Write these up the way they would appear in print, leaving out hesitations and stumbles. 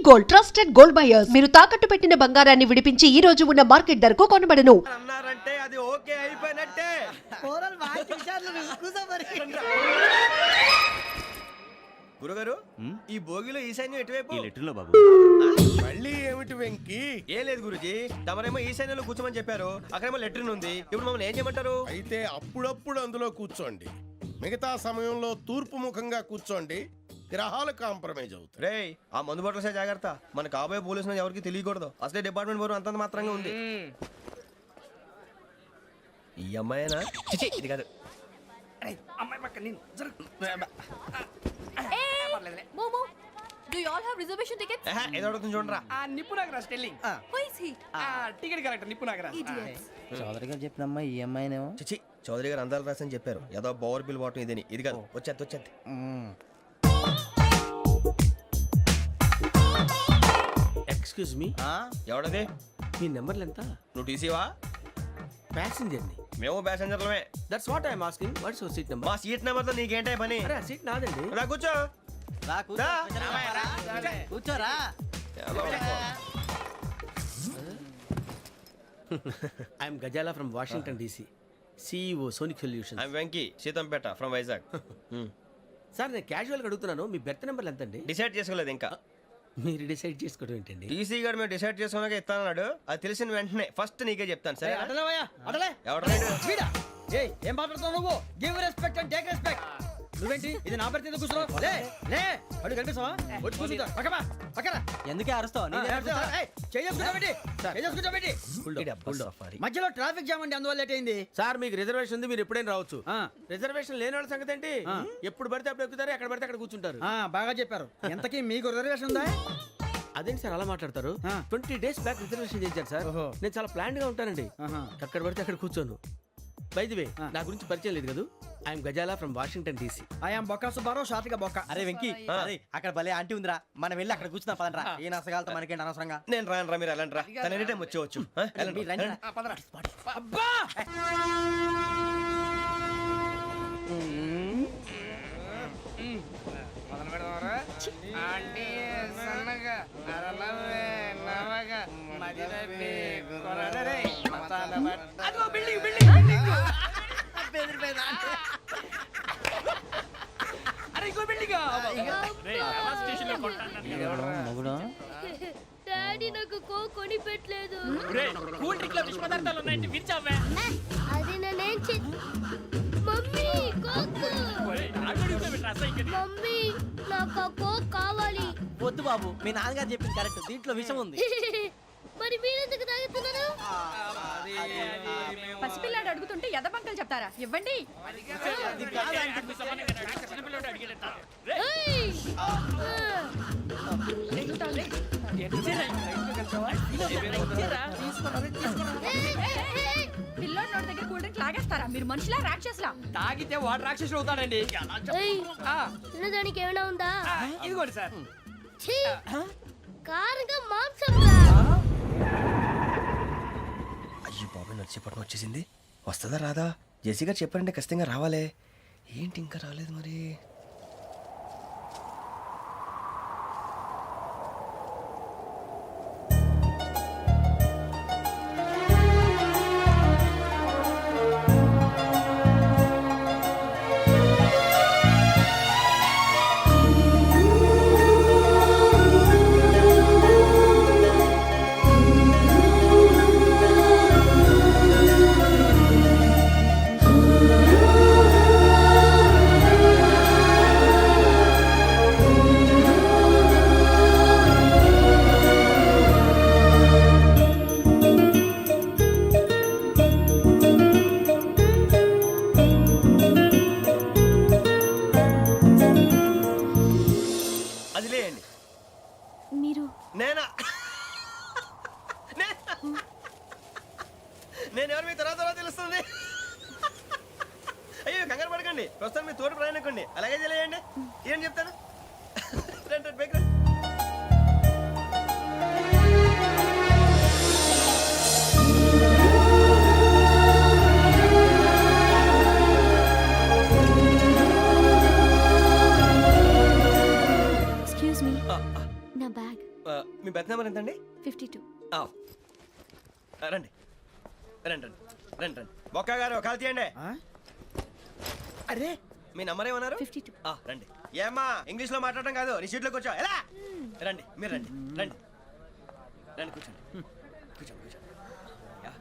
Gold, trusted gold buyers. మీరు తాకట్టు పెట్టిన బంగారాన్ని విడిపించి ఈ రోజు ఉన్న మార్కెట్ ధరకు కొనబడను. అన్నారంటే అది ఓకే అయిపోయినట్టే. గురుగారు, ఈ భోగిలో ఈశాన్యం ఎటువైపు? ఈ లెటర్లో బాబు. మళ్ళీ ఏమిటి వెంకీ? ఏం లేదు గురుజీ, తమరేమో ఈశాన్యంలో కూర్చోమని చెప్పారు, అక్కడేమో లెటర్ ఉంది. ఇప్పుడు మమ్మల్ని ఏం చేయమంటారు? అయితే అప్పుడప్పుడు అందులో కూర్చోండి, మిగతా సమయంలో తూర్పు ముఖంగా కూర్చోండి. గ్రహాలు కాంప్రమైజ్ అవుతాయి. రే, ఆ మందు బట్టలసే జాగ్రత్త. మన కాబోయే పోలీసులు ఎవరికి తెలియకూడదు. అసలే డిపార్ట్మెంట్ బోరు అంతంత మాత్రంగా ఉంది. ఈ అమ్మాయినా? చిచి, ఇది కాదు. అమ్మాయి పక్క నేను Momo, do you all have reservation tickets? ఏదో అడుగుతుంది చూడరా. నిప్పు Nagaraj telling Who is he? Ticket collector నిప్పు నాగరాజ్. Idiots. చౌదరి గారు చెప్పినమ్మా ఈ అమ్మాయినేమో. చిచి, చౌదరి గారు అందాలు రాసని చెప్పారు. ఏదో బోర్ బిల్ బాటం ఇదని. ఇది కాదు, వచ్చేది. Excuse me, ఎవడది? మీ నెంబర్లు ఎంత? నువ్వు టీసీవా? ప్యాసింజర్ ని. మేము ప్యాసెంజర్లమే. That's what I'm asking. What's your seat number? మా సీట్ నెంబర్తో నీకేంటే పని? అరే ఆ సీట్ నాదండి. రా కూర్చో. రా. కూర్చోరా. I'm Gazala from Washington DC, CEO Sonic solution. I'm Venky, Seethampeta from Vizag. Sir నేను క్యాజువల్గా అడుగుతున్నాను, మీ బెర్త్ నెంబర్లు ఎంత అండి? డిసైడ్ చేసుకోలేదు ఇంకా. మీరు డిసైడ్ చేసుకోవడం ఏంటండి? టీసీ గారు మేము డిసైడ్ చేసుకున్నాక ఇస్తానన్నాడు. అది తెలిసిన వెంటనే ఫస్ట్ నీకే చెప్తాను. సరే? ఎవరు ఏం మాట్లాడుతావు నువ్వు? Give respect and take respect. నువ్వేంటి ఇది నా పరిస్థితి కూర్చున్నావు? లే లే, అడుగు కనిపిస్తావా? వచ్చి కూర్చుంటా. పక్కరా. ఎందుకే అరుస్తావు? మధ్యలో ట్రాఫిక్ జామ్ అండి, అందువల్ల లేట్ అయింది. సార్ మీకు రిజర్వేషన్ ఉంది, మీరు ఎప్పుడైనా రావచ్చు. రిజర్వేషన్ లేని వాళ్ళ సంగతి ఏంటి? ఎప్పుడు పడితే అప్పుడు ఎక్కుతారు, ఎక్కడ పడితే అక్కడ కూర్చుంటారు. బాగా చెప్పారు. ఎంతకీ మీకు రిజర్వేషన్ ఉందా? అదేంటి సార్ అలా మాట్లాడతారు? 20 days బ్యాక్ రిజర్వేషన్ చేశారు సార్. నేను చాలా ప్లాన్డ్ గా ఉంటానండి. అక్కడ పడితే అక్కడ కూర్చోను. బై ది వే, నా గురించి పరిచయం లేదు కదా. I'm Gazala from Washington DC. I'm Bokka Subbarao, షార్ట్గా బొక్క. అరే వెంకీ, అక్కడ భలే ఆంటీ ఉందిరా, మనం వెళ్ళి అక్కడ కూర్చున్నా పదనరా. ఏ నసగాలతో మనకేంటి అనవసరంగా. నేను రాను రా, మీరు వెళ్ళండి రా. తన ఎనీ టైం వచ్చేవచ్చు. అబ్బా డాడీ నాకు కోక్ కొని పెట్టలేదు. కూల్ డ్రింక్ లో విష పదార్థాలు ఉన్నాయంటే విరిచావే. అది నేనేం మమ్మీ కోక్. మమ్మీ నాకు కోక్ కావాలి. వద్దు బాబు, మీ నాన్నగారు చెప్పింది కరెక్ట్, దీంట్లో విషయం ఉంది. మరి మీరెందుకు తాగుతున్నారు? పసిపిల్లాడు అడుగుతుంటే ఎదబంకలు చెప్తారా? ఇవ్వండి. పిల్లోడి నోటి దగ్గర కూల్ డ్రింక్ లాగేస్తారా? మీరు మనుషులా రాక్షసులా? తాగితే వాడు రాక్షసుడు అవుతాడండి. తినడానికి ఏమైనా ఉందా? ఇదిగోండి సార్. కారంగా మాంసం. అయ్యో బాబాయ్, నడిచేపట్నం వచ్చేసింది. వస్తుందా రాదా? జెసి గారు చెప్పారంటే ఖచ్చితంగా రావాలే. ఏంటి ఇంకా రాలేదు మరి? నేను ఎవరు మీ తర్వాత తెలుస్తుంది. అయ్యో కంగారు పడకండి, ప్రస్తుతం మీ తోటి ప్రయాణకండి. అలాగే తెలియండి. ఏం చెప్తాను రండి బైక్ రండి. ఎక్స్క్యూజ్ మీ, నా బ్యాగ్. మీ బెత్ నెంబర్ ఎంతండి? 52. ఆ, రండి రండి రండి రండి రండి బొక్క గారు కాల్ తీయండి. అరే మీ నంబర్ ఏమన్నారు? 52. రండి. ఏమ్మా ఇంగ్లీష్ లో మాట్లాడడం కాదు, నీ సీట్లో కూర్చో. ఎలా రండి, మీరు రండి రండి రండి కూర్చోండి కూర్చోండి కూర్చోండి. యా.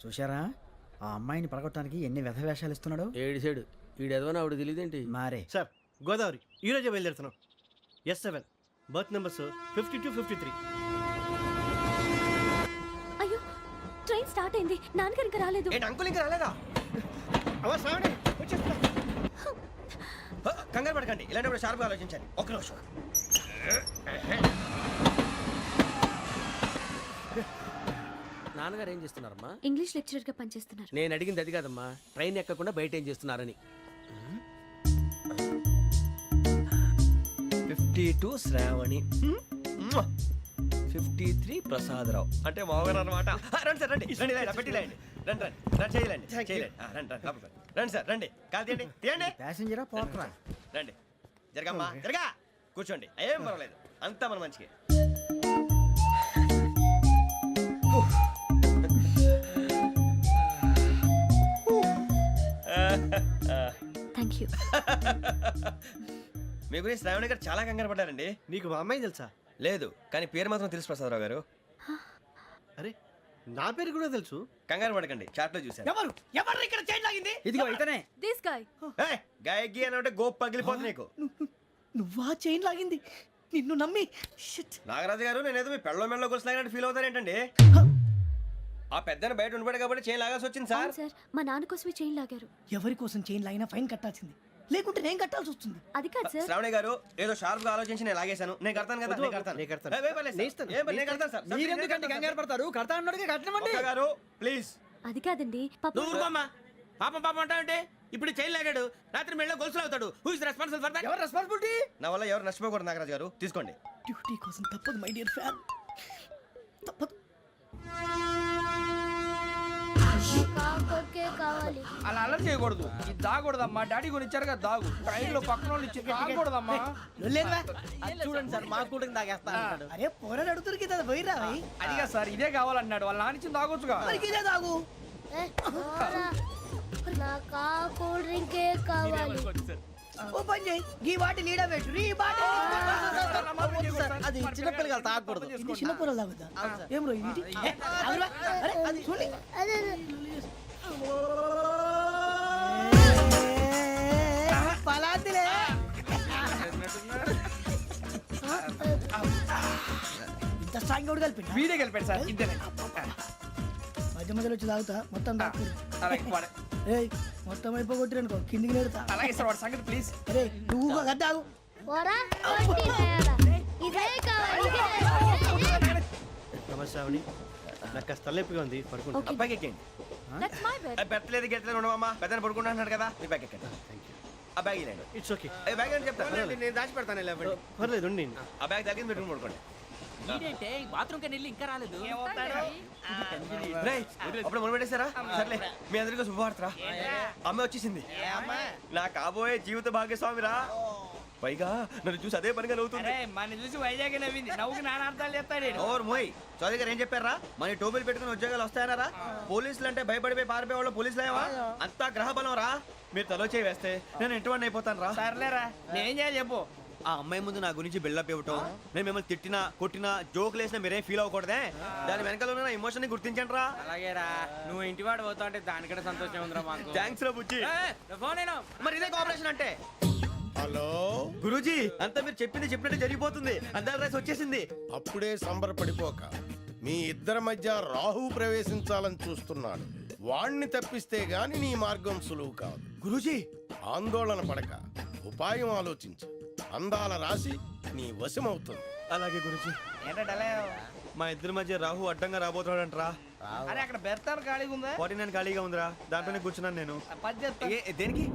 చూశారా ఆ అమ్మాయిని పడగొట్టడానికి ఎన్ని వ్యధ వేషాలు ఇస్తున్నాడు. ఏడు సైడు ఈడు ఎదవని ఆవిడ తెలియదేంటి? మారే సార్ గోదావరి ఈ రోజే బయలుదేరుతున్నాం. S7 berth numbers 52, 53. అయ్యో ట్రైన్ స్టార్ట్ అయింది, నాన్నగారు ఇంకా రాలేదు. ఏంటి అంకుల్ ఇంకా రాలేదా? కంగారు పడకండి, ఇలాంటప్పుడు షార్ప్గా ఆలోచించండి. ఒక్క నిమిషం. నాన్నగారు ఏం చేస్తున్నారమ్మా? ఇంగ్లీష్ లెక్చరర్ గా పనిచేస్తున్నారు. నేను అడిగింది అది కాదమ్మా, ట్రైన్ ఎక్కకుండా బయట ఏం చేస్తున్నారని. 52 శ్రావణి, 53 ప్రసాదరావు అంటే మామగారు అనమాట. రండి సార్ రండి రండి రండి పెట్టి రండి రండి రండి రండి చేయలేండి చేయలేండి రండి రండి లోపలికి రండి. రండి సార్ రండి కాల్ తీయండి తీయండి ప్యాసింజరా పోట్రా. రండి జరగమ్మా జరగా కూర్చోండి, ఏం పర్వాలేదు అంతా మన మంచికి. Thank you. మీ గురించి శ్రావణి గారు చాలా కంగారు పడ్డారండి. నీకు మా అమ్మాయి తెలుసా? లేదు కానీ పేరు మాత్రం తెలుసు ప్రసాదరావు గారు. అరే నా పేరు కూడా తెలుసు. కంగారు పడకండి, చాట్ లో చూశాను. ఎవరు ఎవరు ఇక్కడ చైన్ లాగింది? ఇదిగో ఇతనే. This guy. గాయకి అని అంటే గోప్ పగిలిపోతుంది నీకు. నువ్వా చైన్ లాగింది? నిన్ను నమ్మి నాగరాజు గారు నేనేదో మీ పెళ్ళ మెళ్ళలో గురిసిలాగినట్టు ఫీల్ అవుతారేంటండి? ఆ పెద్దని బయట ఉండిపోయాడు కాబట్టి చైన్ లాగాల్సి వచ్చింది సార్. అవును సార్, మా నాన్న కోసమే చైన్ లాగారు. ఎవరి కోసం చైన్ లాగినా ఫైన్ కట్టాల్సింది, లేకుంటే నేను కట్టాల్సి వస్తుంది. అది కాదు సార్. శ్రావణి గారు ఏదో షార్ప్ గా ఆలోచించి నేను లాగేశాను. నేను కడతాను కదా, నేను కడతాను. నేను కడతాను. ఏ, పర్లేదు సార్. ఏ, నేను కడతాను సార్. మీరెందుకంటే కంగారు పడతారు? కడతా అన్నాడుగా కట్టమండి. ఒక్క గారు ప్లీజ్. అది కాదండి పాప. నువ్వు ఊరుకోమ్మా. పాపం పాపం అంటావంటే ఇప్పుడు చైన్ లాగాడు, రాత్రి మెళ్ళలో గొలుసులు అవుతాడు. Who is responsible for that? ఎవరు రెస్పాన్సిబిలిటీ? నా వల్ల ఎవరు నష్టపోకూడదు నాగరాజు గారు, తీసుకోండి. డ్యూటీ కోసం తప్పదు మై డియర్ ఫ్యాన్, తప్పదు. కావాలి. అలా అల్లరి చేయకూడదు. ఇది దాగకూడదమ్మా. డాడీ కొని ఇచ్చారు కదా దాగు. ట్రైన్ లో పక్కన వాళ్ళు ఇచ్చి దాగకూడదమ్మా. చూడండి సార్ మా కూడా తాగేస్తా అన్నాడు. అరే పోరాడు అడుగుతారు కదా, పోయిరా అడిగా సార్ ఇదే కావాలన్నాడు. వాళ్ళ నాన్న ఇచ్చింది తాగొచ్చుగా. ఇదే తాగు. నాకు కూల్ డ్రింకే కావాలి. ఓ పని చేయి, ఈ బాటిల్ లీడ పెట్టు. ఈ బాటిల్ అది చిన్నపిల్లలు తాగకూడదు. ఇది చిన్న పొరలు తాగుతా. ఏం రో ఇది? అరే అది చూడండి. పలాతిలే. ఇంత స్ట్రాంగ్ కూడా కలిపి వీడే గెలిపాడు సార్. ఇంతేనే. మధ్య మధ్యలో వచ్చి తాగుతా, మొత్తం తాగుతుంది. అలాగే వాడు. ఏయ్ మొత్తం అయిపోగొట్టిరనుకో కిందికి నేడుతా. అలాగే సార్ వాడు సంగతి ప్లీజ్. అరే నువ్వు కదా తాగు. ఇదే కావాలి. నమస్తే శ్రావణి, నాకు కాస్త తలెప్పిగా ఉంది, పడుకుంటా. అబ్బాయికి ఎక్కండి. That's my bed. పెట్టలేదు గెట్టలేదు ఉండవమ్మా. పెద్దని పడుకుంటా అన్నాడు కదా, మీ బ్యాగ్ ఎక్కండి. ఆ బ్యాగ్ ఇలాండి. It's okay. బ్యాగ్ అని చెప్తాను, నేను దాచి పెడతాను. ఇలా పర్లేదు ఉండి. ఆ బ్యాగ్ తగ్గింది పెట్టుకుని పడుకోండి. బాత్రూమ్ కని ఇంకా రాలేదు. రేయ్, అప్పుడు మొదలు పెట్టేశారా? సర్లే మీ అందరికీ శుభవార్తరా, అమ్మ వచ్చేసింది. నా కాబోయే జీవిత భాగ్యస్వామిరా. పైగా నన్ను చూసి అదే పనిగా నవ్వుతుంది. మన చూసి వైజాగ్ నవ్వింది. నవ్వుకి నాన్న అర్థాలు చెప్తాడు. ఓర్ మోయ్, చౌదరి గారు ఏం చెప్పారా? మన టోబీలు పెట్టుకుని ఉద్యోగాలు వస్తాయన్నారా? పోలీసులు అంటే భయపడిపోయి పారిపోయే వాళ్ళు పోలీసులేవా? అంతా గ్రహ బలం రా. మీరు తలో చేయి వేస్తే నేను ఇంటివాడిని అయిపోతాను రా. సర్లేరా, నేనేం చేయాలి చెప్పు. ఆ అమ్మాయి ముందు నా గురించి బిల్డప్ ఇవ్వటం, నేను మిమ్మల్ని తిట్టినా కొట్టినా జోకులు వేసినా మీరేం ఫీల్ అవ్వకూడదే. దాని వెనకాల ఉన్న ఎమోషన్ ని గుర్తించండి రా. అలాగేరా, నువ్వు ఇంటి వాడు పోతా అంటే దానికంటే సంతోషం ఉందిరా మాకు. థ్యాంక్స్ రా బుజ్జి. ఫోన్ అయినా మరి ఇదే కోఆపరేషన్ అంటే. హలో గురూజీ, అంతా మీరు చెప్పింది చెప్పినట్టు జరిగిపోతుంది. అందాల రైస్ వచ్చేసింది. అప్పుడే సంబరపడిపోక. మీ ఇద్దరి మధ్య రాహు ప్రవేశించాలని చూస్తున్నాడు. వాణ్ణి తప్పిస్తే గాని నీ మార్గం సులువు కాదు. గురూజీ, ఆందోళన పడక, ఉపాయం ఆలోచించు. అందాల రాశి నీ వశమవుతుంది. అలాగే గురూజీ. ఏంటంటే మా ఇద్దరి మధ్య రాహు అడ్డంగా రాబోతున్నాడంట్రా. అరే అక్కడ బెర్తాను ఖాళీగా ఉందా? 49 ఖాళీగా ఉందిరా, దాంట్లోనే కూర్చున్నాను నేను. పది చెప్తా. దేనికి?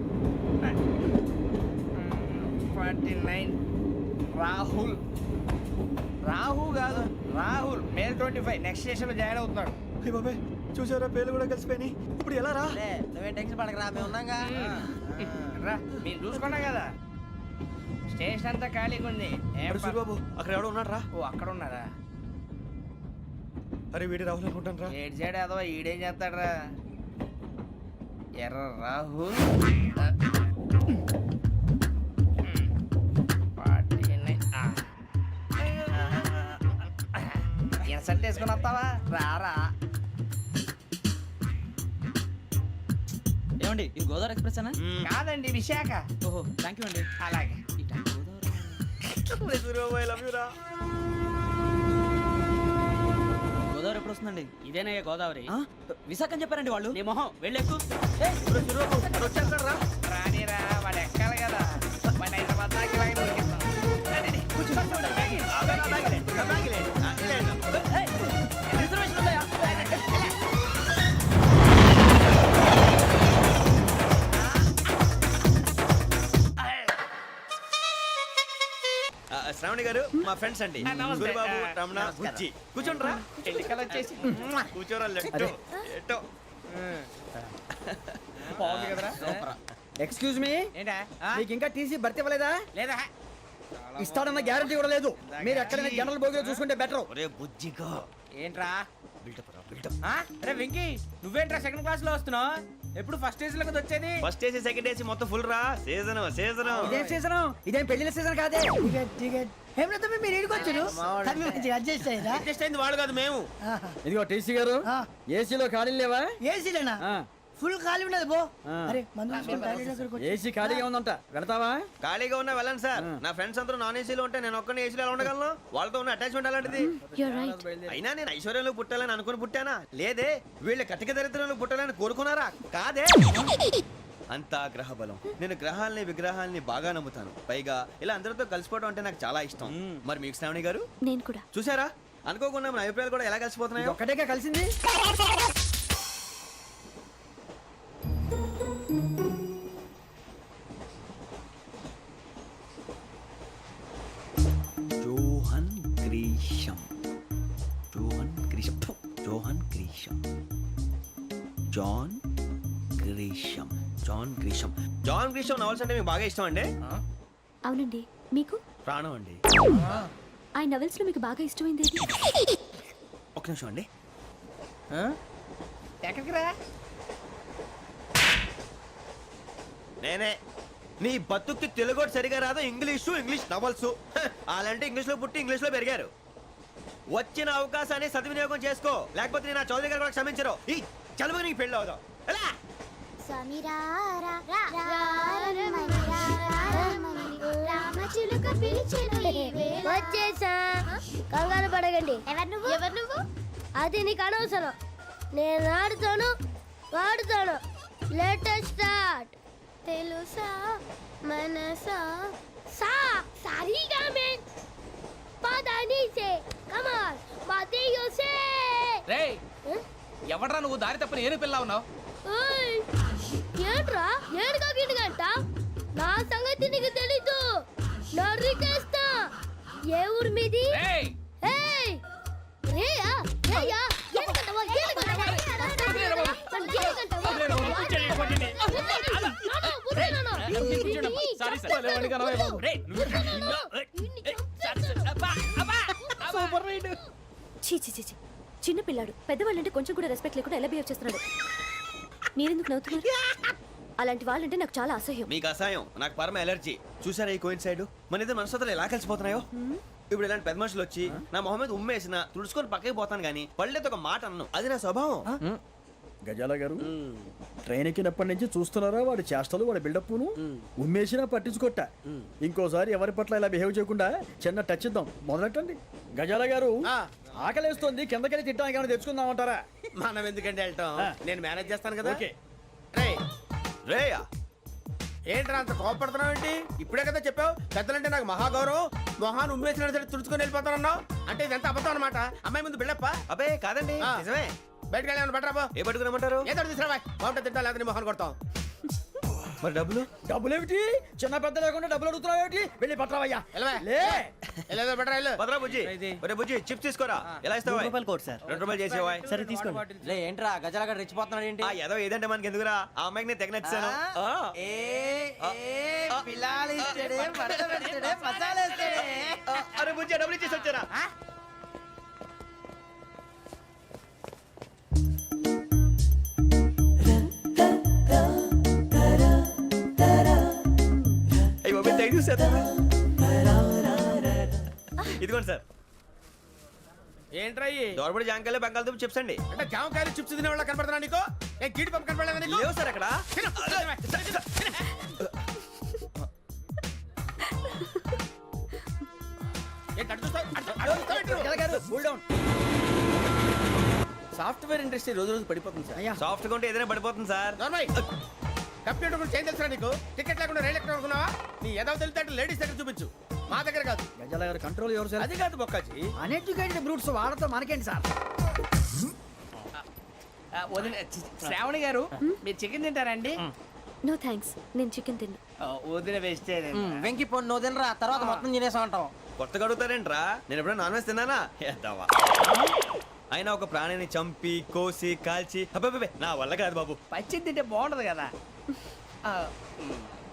49 రాహుల్ రాహు కాదు రాహుల్ మే 25 నెక్స్ట్ స్టేషన్ లో జాయిన్ అవుతున్నాడు. అయ్య బాబాయ్ చూసారా పేర్లు కూడా కలిసిపోయినాయి. ఇప్పుడు ఎలా రా? నువ్వే టెన్షన్ పడకరా మేము ఉన్నాగా. రా మీరు చూసుకున్నా కదా స్టేషన్ అంతా ఖాళీగా ఉంది. ఏం అరే సూరిబాబు అక్కడ ఎవడో ఉన్నాడు రా. ఓ అక్కడ ఉన్నారా? అరే వీడి రాహుల్ అనుకుంటాను రా. ఏడు సైడ్ ఏదో ఈడేం చేస్తాడరా? ఎర్ర రాహు ఇన్సర్ట్ వేసుకుని వస్తావా? రారా. ఏమండి ఇది గోదావరి ఎక్స్ప్రెస్ అనా? కాదండి విశాఖ. ఓహో థ్యాంక్ యూ అండి. అలాగే సూరిబాబు ఐ లవ్ యు రా. గోదావరి ఎప్పుడు వస్తుందండి? ఇదేనయ్య గోదావరి. విశాఖ అని చెప్పారండి వాళ్ళు. నీ మొహం వెళ్ళెక్కు. వచ్చేస్తాడు రా. రానిరా వాడు ఎక్కాలి కదా. వాడిని హైదరాబాద్ దాకా ఇలాగే దొరికిస్తాం. రండి, కూర్చో. రిజర్వేషన్ ఉందా? శ్రావణి గారు మా ఫ్రెండ్స్ అండి. నమస్తే. సూరిబాబు రమణ బుజ్జి కూర్చోండి రా. ఎన్నికలు వచ్చేసి కూర్చోరా లెట్టో ఎట్టో. బాగుంది కదరా? ఎక్స్క్యూజ్ మీ, ఏంటా? మీకు ఇంకా టీసీ భర్తీ ఇవ్వలేదా? లేదా ఇస్తాడన్న గ్యారంటీ కూడా లేదు. మీరు ఎక్కడైనా జనరల్ బోగిలో చూసుకుంటే బెటర్. ఒరే బుజ్జిగా ఏంట్రా? బిల్డప్ రా బిల్డప్. అరే వెంకీ నువ్వేంట్రా సెకండ్ క్లాస్ లో వస్తున్నావు? ఎప్పుడు ఫస్ట్ ఏజ్ లో కదా వచ్చేది? ఫస్ట్ ఏసీ సెకండ్ ఏసీ మొత్తం ఫుల్ రా. Season season. ఇదేం సీజన్? ఇదేం పెళ్లిన సీజన్ కాదే. మీరు ఇడికొచ్చారు అడ్జస్ట్ అయ్యారా? అడ్జస్ట్ అయింది వాళ్ళు కాదు మేము. ఇదిగో టీసీ గారు, ఏసీలో ఖాళీలు లేవా? ఏసీలేనా? ఫుల్ ఖాళీ ఉండదు బో. అరే మందు ఏసీ ఖాళీగా ఉందంట, వెళతావా? ఖాళీగా ఉన్నా వెళ్ళండి సార్. నా ఫ్రెండ్స్ అందరూ నాన్ ఏసీలో ఉంటే నేను ఒక్కనే ఏసీలో ఎలా ఉండగలను? వాళ్ళతో ఉన్న అటాచ్మెంట్ అలాంటిది. అయినా నేను ఐశ్వర్యంలో పుట్టాలని అనుకుని పుట్టానా? లేదే. వీళ్ళ కటిక దరిద్రంలో పుట్టాలని కోరుకున్నారా? కాదే. అంతా గ్రహ బలం. నేను గ్రహాలని విగ్రహాలని బాగా నమ్ముతాను. పైగా ఇలా అందరితో కలిసిపోవడం అంటే నాకు చాలా ఇష్టం. మరి మీకు శ్రావణి గారు? నేను కూడా. చూసారా అనుకోకుండా మన అభిప్రాయాలు కూడా ఎలా కలిసిపోతున్నాయో. ఒక్కటేగా కలిసింది. Johan Grisham. Johan Grisham. Johan Grisham. John Grisham. John Grisham. John Grisham novels అంటే మీకు బాగా ఇష్టం అండి? అవునండి. మీకు? ప్రాణం అండి. ఆ నవెల్స్ లో మీకు బాగా ఇష్టమైంది ఏది? ఒక్క నిమిషం అండి. ఎక్కడికి రా? నేనే. నీ బతుక్కి తెలుగు సరిగా రాదు. English novels. అలాంటి ఇంగ్లీష్ లో పుట్టి ఇంగ్లీష్ లో పెరిగారు. వచ్చిన అవకాశాన్ని సద్వినియోగం చేసుకో, లేకపోతే నేను నా చౌదరి గారు కూడా క్షమించరు. ఈ చదువు నీకు పెళ్ళి అవుదాం. ఎలా? వచ్చేసా. కంగారు పడగండి. ఎవరు నువ్వు? అది నీకు అనవసరం. నేను ఆడుతాను వాడుతాను. Let start. తెలుసా మనసా సా సారీగా మే పదాని సే కమాన్ మాదేయో సే. రేయ్ ఎవడ్రా నువ్వు? దారి తప్పని ఏను పిల్ల ఉన్నావు? ఓయ్ ఏంట్రా ఏడుగా గిడుగంట? నా సంగతి నీకు తెలీదు. నరికేస్తా. ఏ ఊరు మీది? రేయ్ ఏయ్ రేయా రేయా ఏడుగంటవా ఏడుగంటవా చిన్న పిల్లాడు. పెద్దవాళ్ళంటే కొంచెం కూడా రెస్పెక్ట్ లేకుండా ఎలా బిహేవ్ చేస్తున్నాడు. మీరెందుకు నవ్వుతున్నారు? అలాంటి వాళ్ళంటే నాకు చాలా అసహ్యం. మీకు అసహాయం, నాకు పరమ ఎలర్జీ. చూసారా ఈ కోయిన్ సైడ్? మన ఇద్దరు మనసుతో ఎలా కలిసిపోతున్నాయో. ఇప్పుడు ఇలాంటి పెద్ద మనుషులు వచ్చి నా మొహం మీద ఉమ్మేసిన తుడుచుకొని పక్కకి పోతాను కానీ పళ్ళేతో ఒక మాట అన్ను. అది నా స్వభావం. గజాల గారు, ట్రైన్ ఎక్కినప్పటి నుంచి చూస్తున్నారా వాడి చేష్టలు, వాడి బిల్డప్ను? ఉమ్మేసినా పట్టించుకోట. ఇంకోసారి ఎవరి పట్ల ఇలా బిహేవ్ చేయకుండా చిన్న టచ్ ఇద్దాం. మొదలెట్టండి. గజాల గారు, ఆకలేస్తోంది, కిందకెళ్ళి తిట్టడానికి ఏమైనా తెచ్చుకుందామంటారా? మనం ఎందుకంటే వెళ్తాం, నేను మేనేజ్ చేస్తాను కదా. ఓకే. రేయా ఏంట్రా అంత కోపడుతున్నావు ఏంటి? ఇప్పుడే కదా చెప్పావు పెద్దలంటే నాకు మహాగౌరవం, మొహాన్ని ఉమ్మేసిన సరే తుడుచుకొని వెళ్ళిపోతానన్నావు. అంటే ఇదంతా అబద్ధం అనమాట. అమ్మాయి ముందు బిల్డప్ప. అబ్బే కాదండి, నిజమే. బయటకు వెళ్ళాను బట్రాబో. ఏ పట్టుకురమ్మంటారు? ఏదో తీసుకురా బాగుంటుంది తింటా, లేదా మొహాన్ని కొడతాం. మరి డబ్బులు డబ్బులు ఏమిటి? చిన్న పెద్ద లేకుండా డబ్బులు అడుగుతున్నావు ఏమిటి? వెళ్ళి పట్టరావయ్యా. లే. భద్రా బుజ్జి ఒరే బుజ్జి చిప్స్ తీసుకోరా. ఎలా ఇస్తావా? రూపాయలు కోట్ సార్. 2 రూపాయలు చేసేవా? సరే తీసుకోండి. లే ఏంట్రా గజాల రెచ్చిపోతున్నాడు ఏంటి? ఆ ఏదో ఏదంటే మనకి ఎందుకురా, ఆ అమ్మాయికి నేను తెగ నచ్చాను. అరే బుజ్జి డబ్బులు ఇచ్చేసి వచ్చారా? అయ్యో థ్యాంక్ యూ సార్. ఇదిగోండి సార్. ఏంట్రా దోరబడి జాంకాయలు బంగాళదుంప చిప్స్ అండి. అంటే జామకాయలు చిప్స్ తినే వాళ్ళ కనపడుతున్నా నీకు? ఏ గీడి పంప కనపడలేదా నీకు? లేవు సార్ అక్కడ. సాఫ్ట్వేర్ ఇండస్ట్రీ రోజు రోజు పడిపోతుంది సార్. సాఫ్ట్ గా ఉంటే ఏదైనా పడిపోతుంది సార్. కంప్యూటర్ గురించి ఏం తెలుసా నీకు? టికెట్ లేకుండా రైలు ఎక్కడ అనుకున్నావా? నీ ఏదో తెలితే లేడీస్ దగ్గర చూపించు, మా దగ్గర కాదు. గజాల గారు కంట్రోల్ ఎవరు సార్? అది కాదు బొక్కాజీ. అన్ఎడ్యుకేటెడ్ బ్రూట్స్ వాడతాం మనకేంటి సార్? శ్రావణి గారు మీరు చికెన్ తింటారండి? నో థ్యాంక్స్, నేను చికెన్ తిన్నా. వదిన వేస్తే వెంకి పొన్ను నువ్వు తినరా, తర్వాత మొత్తం తినేసా ఉంటాం. కొత్తగా అడుగుతారేంట్రా? నేను ఎప్పుడైనా నాన్ వెజ్ తిన్నానా? ఎద్దావా. అయినా ఒక ప్రాణిని చంపి కోసి కాల్చి అబ్బబ్బే నా వల్ల కాదు బాబు. పచ్చి తింటే బాగుంటది కదా.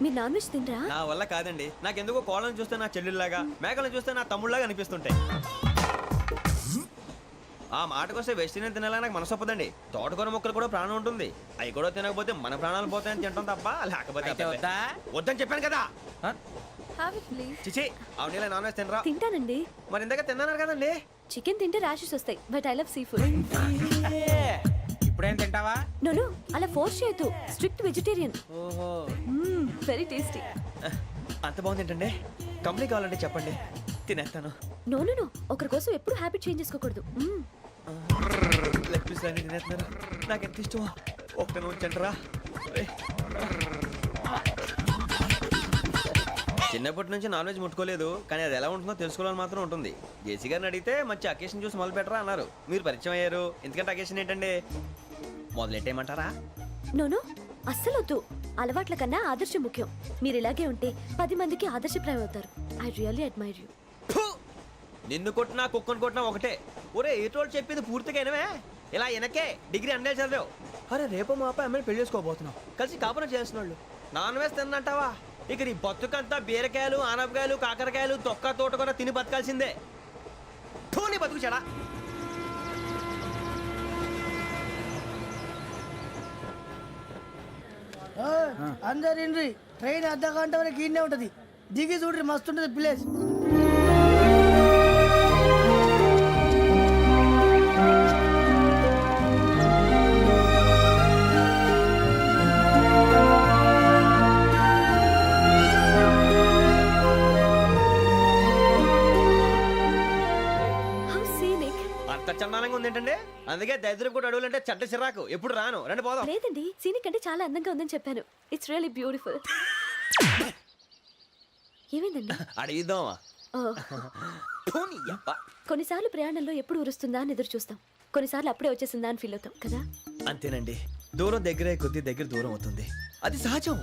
మీరు నాన్ వెజ్ తినరా? నా వల్ల కాదండి. నాకెందుకో కోళ్ళని చూస్తే నా చెల్లెళ్ళలాగా, మేకలను చూస్తే నా తమ్ముళ్ళలాగా అనిపిస్తుంటాయి. ఆ మాటకొస్తే వెస్టిరియన్ తినాలని నాకు మనసు ఒప్పదండి. తోటకూర మొక్కలు కూడా ప్రాణం ఉంటుంది. అవి కూడా తినకపోతే మన ప్రాణాలు పోతాయని తింటాం తప్ప లేకపోతే వద్దా? వద్దని చెప్పాను కదా. Have it please. చిచి అవునీ నాన్ వెజ్ తినరా? తింటానండి. మరి ఇందాక తిన్నాను కదండి. చికెన్ తింటే ర్యాషెస్ వస్తాయి, but I love sea food. ఇప్పుడేం తింటావా? నో అలా ఫోర్స్ చేయొద్దు. Strict vegetarian. ఓహో వెరీ టేస్టీ. అంత బాగుంది ఏంటండి? కంపెనీ కావాలంటే చెప్పండి, తినేస్తాను. నో ఒకరి కోసం ఎప్పుడు హ్యాబిట్ చేంజ్ చేసుకోకూడదు. లెగ్ పీస్ అన్ని తినేస్తున్నారు. నాకు ఎంత ఇష్టమో. ఒకటే ఉంచండిరా. చిన్నప్పటి నుంచి నాన్ వెజ్ ముట్టుకోలేదు, కానీ అది ఎలా ఉంటుందో తెలుసుకోవాలని మాత్రం ఉంటుంది. జేసీ గారిని అడిగితే మంచి అకేషన్ చూసి మొదలు పెట్టరా అన్నారు. మీరు పరిచయం అయ్యారు, ఎందుకంటే అకేషన్ ఏంటండి? మొదలెట్టేయమంటారా? నో అస్సలు వద్దు. అలవాట్ల కన్నా ఆదర్శం ముఖ్యం. మీరు ఇలాగే ఉంటే 10 మందికి ఆదర్శప్రాయం అవుతారు. I really admire you. నిన్ను కొట్టినా కుక్కను కొట్టినా ఒకటే. ఒరే ఏటోళ్ళు చెప్పింది పూర్తిగా వినవే. ఇలా వెనకే డిగ్రీ అన్నే చదివావు. అరే రేపు మా అబ్బాయి అమ్మాయిని పెళ్లి చేసుకోబోతున్నావు, కలిసి కాపురం చేసిన వాళ్ళు నాన్ వెజ్ తిన్నంటావా? ఇక నీ బతుకంతా బీరకాయలు ఆనపకాయలు కాకరకాయలు తొక్క తోట కూడా తిని బతకాల్సిందే. నీ బతుకు చెడా. అందరు ఇండ్రి, ట్రైన్ అర్ధ గంట వరకు ఇన్నే ఉంటది. దిగి చూడ్రి, మస్తు ఉంటది ప్లేస్. అంత చందానంగా ఉంది ఏంటంటే? అందుకే దరిద్రం కూడా అడవులంటే చెడ్డ చిరాకు. ఎప్పుడు రాను. రండి పోదాం. లేదండి, సీనిక్ అంటే చాలా అందంగా ఉందని చెప్పాను. It's really beautiful. ఏమైందండి? అడిగిద్దామా? కొన్నిసార్లు ప్రయాణంలో ఎప్పుడు ఉరుస్తుందా అని ఎదురు చూస్తాం, కొన్నిసార్లు అప్పుడే వచ్చేసిందా అని ఫీల్ అవుతాం కదా. అంతేనండి, దూరం దగ్గరే కొద్ది దగ్గర దూరం అవుతుంది. అది సహజం.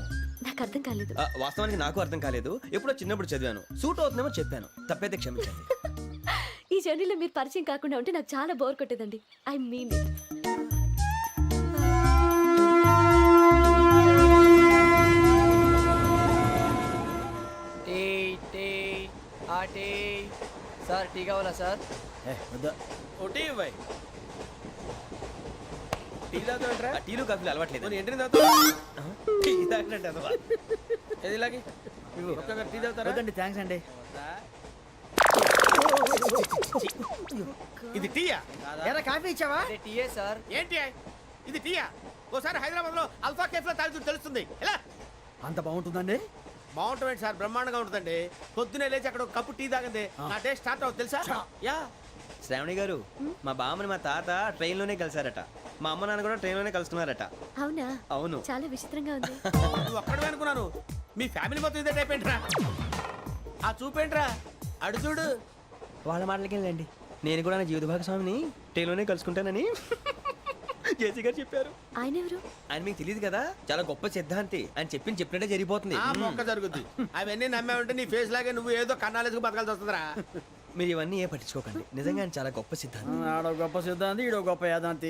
నాకు అర్థం కాలేదు. వాస్తవానికి నాకు అర్థం కాలేదు. ఎప్పుడో చిన్నప్పుడు చదివాను, సూట్ అవుతుందేమో చెప్పాను. తప్పైతే క్షమించండి. ఈ జర్నీలో మీరు పరిచయం కాకుండా ఉంటే నాకు చాలా బోర్ కొట్టేదండి. I mean it. Sir tea కావాలా సార్? టీ ఇవ్వాయి. టీ తాగుతావేంట్రా? టీలు కాఫీలు అలవాట్లేదు. ఏంటి తాగుతావు? టీ తాగినట్టు అదవా. ఏది ఇలాగే టీ తాగుతారా? థ్యాంక్స్ అండి. ఇది టీయా? ఎరా కాఫీ ఇచ్చావా? టీయే సార్. ఏంటి ఇది టీయా? ఓసారి హైదరాబాద్ లో అల్ఫా కేఫ్ లో తాగుతూ తెలుస్తుంది. ఎలా అంత బాగుంటుందండి? బాగుంటుంది సార్, బ్రహ్మాండంగా ఉంటుందండి. పొద్దునే లేచి అక్కడ ఒక కప్పు టీ తాగింది నా డే స్టార్ట్ అవుతుంది తెలుసా? యా. శ్రావణి గారు, మా బామ్మని మా తాత ట్రైన్ లోనే కలిసారట. మా అమ్మ నాన్న కూడా ట్రైన్ లోనే కలుస్తున్నారట. అవునా? అవును. చాలా విచిత్రంగా ఉంది. నువ్వు ఒక్కడే అనుకున్నాను, మీ ఫ్యామిలీ మొత్తం ఇదే టైప్ ఏంట్రా? ఆ చూపేంట్రా, అడు చూడు. వాళ్ళ మాటలకి వెళ్ళండి. నేను కూడా నా జీవిత భాగస్వామిని ట్రైన్ లోనే కలుసుకుంటానని జేసీ గారు చెప్పారు. ఆయన ఎవరు? ఆయన మీకు తెలియదు కదా, చాలా గొప్ప సిద్ధాంతి అని చెప్పినట్టే జరిగిపోతుంది. ఆ మొక్క జరుగుద్ది. అవన్నీ నమ్మే ఉంటే నీ ఫేస్ లాగే నువ్వు ఏదో కన్నాలేసుకు బతకాల్సి వస్తుందిరా. మీరు ఇవన్నీ ఏ పట్టించుకోకండి, నిజంగా ఆయన చాలా గొప్ప సిద్ధాంతి. ఆడో గొప్ప సిద్ధాంతి, ఈడో గొప్ప యాదాంతి.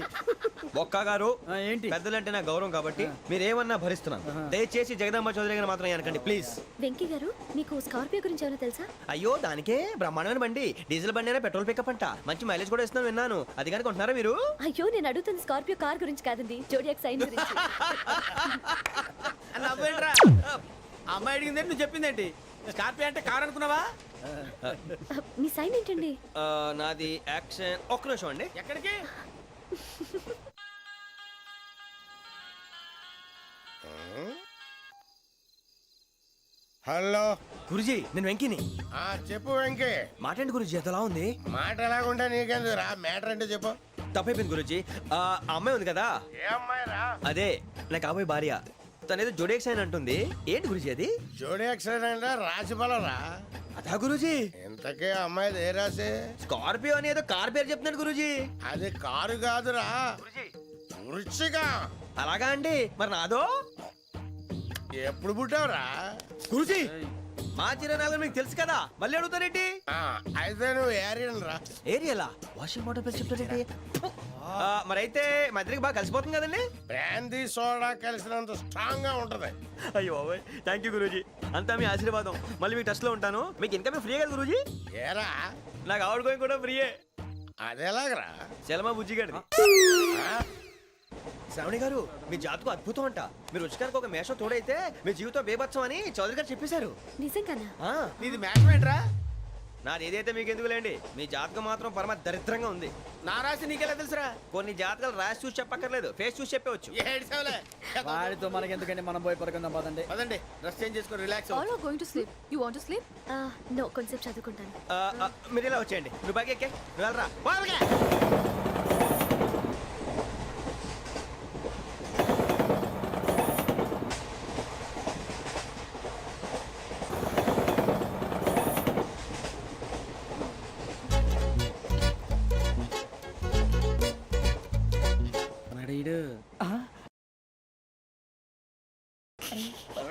ఒక్క గారు ఏంటి? పెద్దలంటే నా గౌరవం కాబట్టి మీరేమన్నా భరిస్తున్నాను. దయచేసి జగదాంబ చౌదరి గారు మాత్రం అనకండి ప్లీజ్. వెంకీ గారు, మీకు స్కార్పియో గురించి ఏమైనా తెలుసా? అయ్యో దానికే బ్రహ్మాండమైన బండి, డీజిల్ బండి అయినా పెట్రోల్ పికప్ అంట, మంచి మైలేజ్ కూడా ఇస్తున్నాను విన్నాను. అది కానీ కొంటున్నారా మీరు? అయ్యో, నేను అడుగుతుంది స్కార్పియో కార్ గురించి కాదండి, జోడియాక్ సైన్ గురించి. నవ్వేంట్రా? అమ్మాయి అడిగింది నువ్వు చెప్పిందేంటి? స్కార్పియో అంటే కారు అనుకున్నావా? మీ సైన్ ఏంటండి? నాది యాక్షన్. ఒక్క నిమిషం అండి. ఎక్కడికి? హలో గురుజీ నేను వెంకిని. చెప్పు వెంకీ. మాట్లాడండి గురుజీ, ఎంతలా ఉంది? మాట ఎలాగుంటా నీకెందుకు రా, మ్యాటర్ అంటే చెప్పు. తప్పైపోయింది గురుజీ. ఆ అమ్మాయి ఉంది కదా, ఏ అమ్మాయి రా? అదే నా కాబోయే భార్య. తనేదో జోడేక్స్ అని అంటుంది. ఏంటి గురుజీ అది? జోడి యాక్సిడెంట్ రాసి రా. అదా గురుజీ? ఇంతకే అమ్మాయి ఏ రాసి? స్కార్పియో అని ఏదో కార్ పేరు చెప్తున్నాడు గురుజీ. అది కారు కాదురా, వృచ్చిక. అలాగా అండి, మరి నాదో? ఎప్పుడు పుట్టావురా? గురుజీ మా చిరనాలు మీకు తెలుసు కదా, మళ్ళీ అడుగుతారేంటి? అయితే నువ్వు ఏరియన్ రా. ఏరియలా? వాషింగ్ వాటర్ పేరు చెప్తారేంటి? మరైతే మా ఇద్దరికి బాగా కలిసిపోతుంది కదండి. బ్రాందీ సోడా కలిసినంత స్ట్రాంగ్ గా ఉంటది. అయ్యో థ్యాంక్ యూ గురూజీ, అంతా మీ ఆశీర్వాదం. మళ్ళీ మీకు టచ్ లో ఉంటాను. మీకు ఇన్కమ్ ఫ్రీ కదా గురూజీ? ఏరా నాకు ఆవిడ గోయింగ్ కూడా ఫ్రీయే. అదేలాగరా? చలమా బుజ్జి గారిది. శ్రావణి గారు మీ జాతకు అద్భుతం అంట. మీరు రుచికారికి ఒక మేషం తోడైతే మీ జీవితం బేబత్సం అని చౌదరి గారు చెప్పేశారు. నిజంగానా? నీది మ్యాటర్ ఏంట్రా? నాది ఏదైతే మీకు ఎందుకు లేండి, మీ జాతకం మాత్రం పరమ దరిద్రంగా ఉంది. నా రాసి నీకెలా తెలుసురా? కొన్ని జాతకాలు రాసి చూసి చెప్పక్కర్లేదు, ఫేస్ చూసి చెప్పవచ్చు. ఏడ్చావులే. వాడితో మనకి ఎందుకండి, మనం పోయి పడుకుందాం పదండి. పదండి, డ్రెస్ చేంజ్ చేసుకొని relax All are going to sleep. You want to sleep? No, కొంచెం చదువుకుంటాను. మీరు ఇలా వచ్చేయండి. నువ్వు బాగా ఎక్కే, నువ్వు వెళ్ళరా. బాగా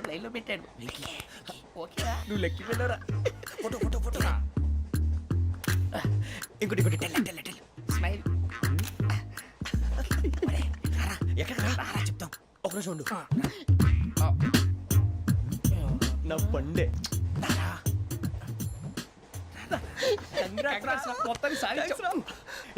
లైన్లో పెట్టాడు. నువ్వు లెక్కి వెళ్ళరా. Photo photo photo. ఇంకోటి ఇంకోటి టెల్ టెల్ టెల్. స్మైల్. ఎక్కడ రా చెప్తాం. ఒక నిమిషం ఉండు. నా పండే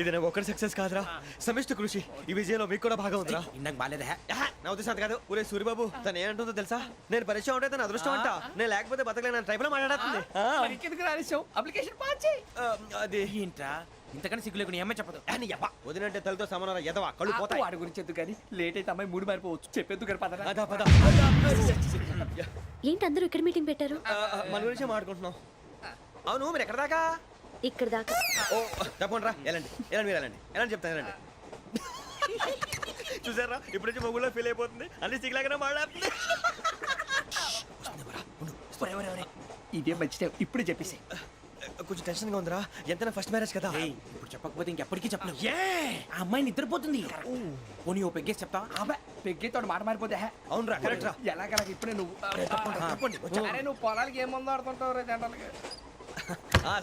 ఇది నాకు ఒక్కడి సక్సెస్ కాదురా, సమిష్టి కృషి. ఈ విజయంలో మీకు కూడా భాగం ఉందిరా. ఇందాక బాగాలేదా? నా ఉద్దేశం అంత కాదు. ఊరే సూరిబాబు తను ఏమంటుందో తెలుసా? నేను పరిచయం ఉంటే తన అదృష్టం అంట. నేను లేకపోతే బతకలేను ట్రైబ్ లో మాట్లాడుతుంది. ఇంకెందుకు రాలేసావు? అప్లికేషన్ పాస్ చేయి. అది ఏంట్రా ఇంతకన్నా సిగ్గు లేకుండా ఏమై చెప్పదు. వదినంటే తలతో సమానం ఎదవా, కళ్ళు పోతాయి. వాడి గురించి ఎందుకు కానీ లేట్ అయితే అమ్మాయి మూడు మారిపోవచ్చు. చెప్పేందుకు కానీ పదరా. అదా పద. ఏంటి అందరూ ఇక్కడ మీటింగ్ పెట్టారు? మన గురించే మాట్లాడుకుంటున్నాం. అవును మీరు ఎక్కడ దాకా? ఇక్కడ దాకా. ఓ తప్పకుండా రా, వెళ్ళండి వెళ్ళండి, మీరు వెళ్ళండి వెళ్ళండి చెప్తాను వెళ్ళండి. చూసారా ఇప్పుడు నుంచి మొగుల్లో ఫీల్ అయిపోతుంది, అన్ని సిగ్లాగానే మాట్లాడుతుంది. ఇదే మంచి టైం, ఇప్పుడు చెప్పేసి. కొంచెం టెన్షన్ గా ఉందిరా, ఎంతైనా ఫస్ట్ మ్యారేజ్ కదా. ఇప్పుడు చెప్పకపోతే ఇంకెప్పటికీ చెప్పను. ఆ అమ్మాయి నిద్రపోతుంది. పోనీ ఓ పెగ్గేసి చెప్తా. పెగ్గేతో మాట మారిపోతే. అవునరా కరెక్ట్ రా. ఎలాగలా ఇప్పుడే నువ్వు అరే నువ్వు పొలాలకి ఏం ముందు ఆడుతుంటావు రే జనరల్గా.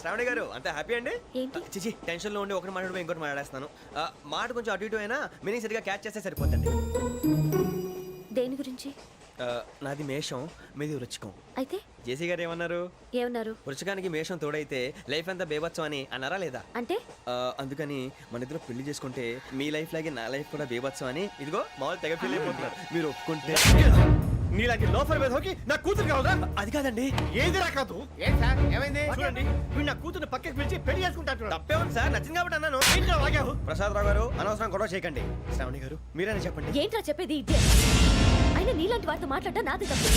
శ్రావణి గారు అంత హ్యాపీ అండి? ఏంటి? చిచి టెన్షన్ లో ఉండి ఒకటి మాట్లాడిపోయి ఇంకోటి మాట్లాడేస్తాను. మాట కొంచెం అటు ఇటు అయినా మీనింగ్ సరిగా క్యాచ్ చేస్తే సరిపోతుంది. దేని గురించి? నాది మేషం, మీది వృచ్చికం. అయితే జేసీ గారు ఏమన్నారు? ఏమన్నారు? వృచ్చికానికి మేషం తోడైతే లైఫ్ అంతా బేబత్సం అని అన్నారా లేదా? అంటే అందుకని మన ఇద్దరు పెళ్లి చేసుకుంటే మీ లైఫ్ లాగే నా లైఫ్ కూడా బేబత్సం అని ఇదిగో మామూలు తెగ ఫీల్ అయిపోతున్నారు. మీరు ఒప్పుకుంటే నీలాంటి లోఫర్ మీద హోకి నా కూతురు కావదా? అది కాదండి. ఏది రాకాదు. ఏంటి సార్ ఏమైంది? చూడండి వీడు నా కూతురు పక్కకి పిలిచి పెళ్లి చేసుకుంటాడు. తప్పే ఉంది సార్, నచ్చింది కాబట్టి అన్నాను. ప్రసాద్ రావు గారు అనవసరం గొడవ చేయకండి. శ్రావణి గారు మీరైనా చెప్పండి. ఏంట్రా చెప్పేది? ఇదే అయినా నీలాంటి వారితో మాట్లాడటం నాది తప్పు.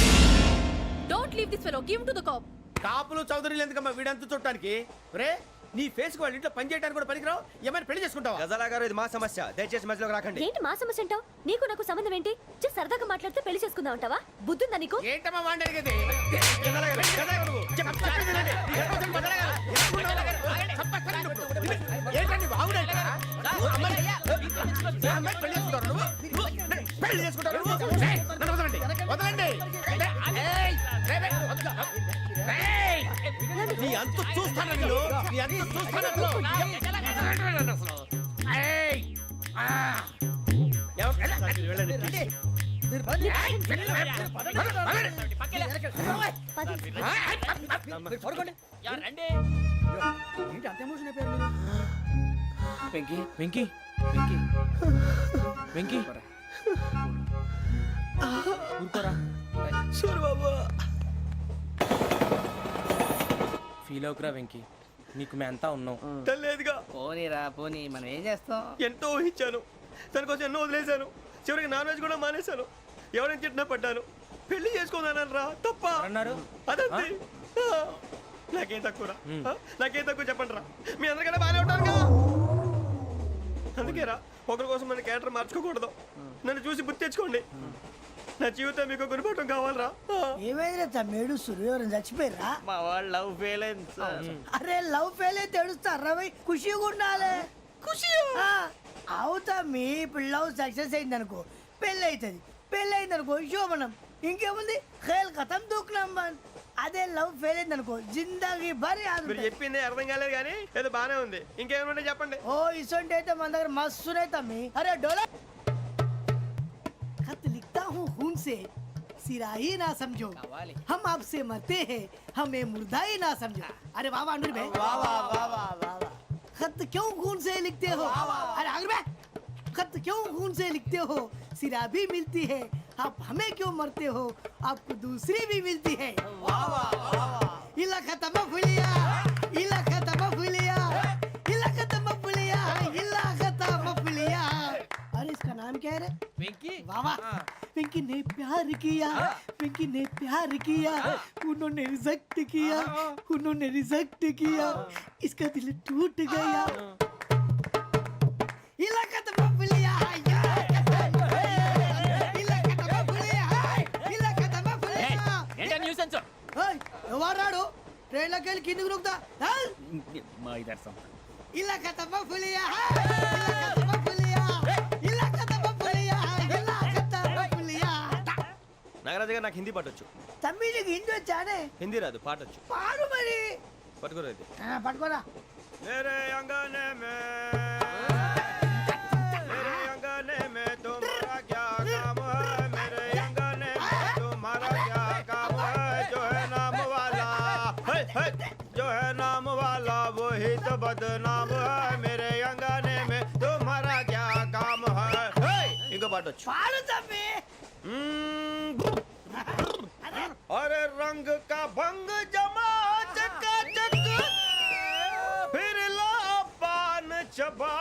Don't leave this fellow, give to the cop. కాపులు చౌదరులు ఎందుకమ్మా వీడంతా చుట్టానికి? రే నీ ఫేస్ వాళ్ళ ఇంట్లో పని చేయడానికి కూడా పనికిరావు. ఏమైనా పెళ్లి చేసుకుంటావా? గజాలా గారు ఇది మా సమస్య, దయచేసి మధ్యలోకి రాకండి. ఏంటి మా సమస్య అంటావు? నీకు నాకు సంబంధం ఏంటి? జస్ట్ సరదాగా మాట్లాడితే పెళ్లి చేసుకుందాం అంటావా? బుద్ధుందా నీకు? ఏంటమ్మా వాడిని అడిగేది? ఏంటండి బాగుండేట? పెళ్లి చేసుకుంటారు నన్ను వదలండి వదలండి ఏయ్, రేయ్, రేయ్, వదలు. రేయ్, నీ అంతు చూస్తాను నేను, నీ అంతు చూస్తాను అసలు. వదలండి అసలు. ఏయ్, ఆ. వెళ్ళండి. మీరు పని చేయండి. మీరు పడుకోండి. ఏంటి అంత ఎమోషన్ అయిపోయారు మీరు? వెంకీ వెంకీ వెంకీ వెంకీ ఊరుకోరా ఫీల్ అవుకురా వెంకీ, నీకు మేమంతా ఉన్నాం. తెలియదుగా పోనీరా పోనీ, మనం ఏం చేస్తాం? ఎంతో ఊహించాను, దానికోసం ఎన్నో వదిలేశాను, చివరికి నాన్ వెజ్ కూడా మానేశాను. ఎవరైనా తిట్టినా పడ్డాను, పెళ్లి చేసుకున్నాను రా తప్ప అన్నారు అదంతే. నాకేం తక్కువ నాకేం తక్కువ చెప్పండి రా, మీ అందరికన్నా బాగానే ఉంటారు కదా. అందుకే రా, ఒకరి కోసం మన క్యారెక్టర్ మార్చుకోకూడదు. నన్ను చూసి గుర్తు తెచ్చుకోండి. నా జీవితం మీకు గురిపటం కావాలరా. ఏమైందిరా తమ్మేడు ఎవరైనా చచ్చిపోయిరా? మా వాళ్ళు లవ్ ఫెయిల్ అయింది సార్. అరే లవ్ ఫెయిల్ అయితే ఏడుస్తారా భయ్? ఖుషిగా ఉండాలి. ఖుషి అవుతా మీ ఇప్పుడు లవ్ సక్సెస్ అయింది అనుకో పెళ్ళి అవుతుంది, పెళ్ళి అయింది అనుకో శోభనం, ఇంకేముంది ఖేల్ కథం దూకునాం బన్. అదే లవ్ ఫెయిల్ అయింది అనుకో జిందాగీ భారీ మీరు చెప్పింది అర్థం కాలేదు కానీ ఏదో బానే ఉంది. ఇంకేమైనా చెప్పండి. ఓ ఇసొంటి అయితే మన దగ్గర మస్తునే తమ్మి. అరే డోలా खत लिखता हूँ खून से सिरा ही ना समझो, हम आपसे मरते हैं हमें मुर्दा ही ना समझो. अरे वाह वाह अनुर भाई, वाह वाह वाह वाह वाह. खत क्यों खून से लिखते हो? अरे अनुर भाई, खत क्यों खून से लिखते हो? सिरा भी मिलती है, आप हमें क्यों मरते हो? आपको दूसरी भी मिलती है. वाह वाह वाह. इला खत्म फुलिया, इला खत्म फुलिया, इला खत्म फुलिया, इला खत्म फुलिया. अरे इसका नाम क्या है रे? వెంకీ वाह वाह. पिंकी ने प्यार किया, पिंकी ने प्यार किया, उन्होंने रिजेक्ट किया, उन्होंने रिजेक्ट किया, इसका दिल टूट गया. इलाका तो बबलिया ఎవరాడు ట్రైన్లోకి వెళ్ళి కిందికి నొక్కుతా. మా ఇదర్శం ఇలాకా తప్ప పులియా, ఇలాకా తప్ప పులియా, ఇలాకా తప్ప పులియా, ఇలాకా తప్ప పులియా. నాగరాజు గారు నాకు హిందీ పాటొచ్చు. తమ్మి నీకు హిందీ వచ్చానే? హిందీ రాదు, పాటొచ్చు. పాడు మరి. పట్టుకోరైతే పట్టుకోరా. मेरे अंगने में मेरे अंगने में तुम्हारा क्या काम है? मेरे अंगने में तुम्हारा क्या काम है? जो है नाम वाला जो है नाम वाला वही तो बदनाम है. मेरे अंगने में तुम्हारा क्या काम है? इनको बाटो పాడు తమ్మి. अरे रंग का भंग जमा चकाचक फिर ला पान चबा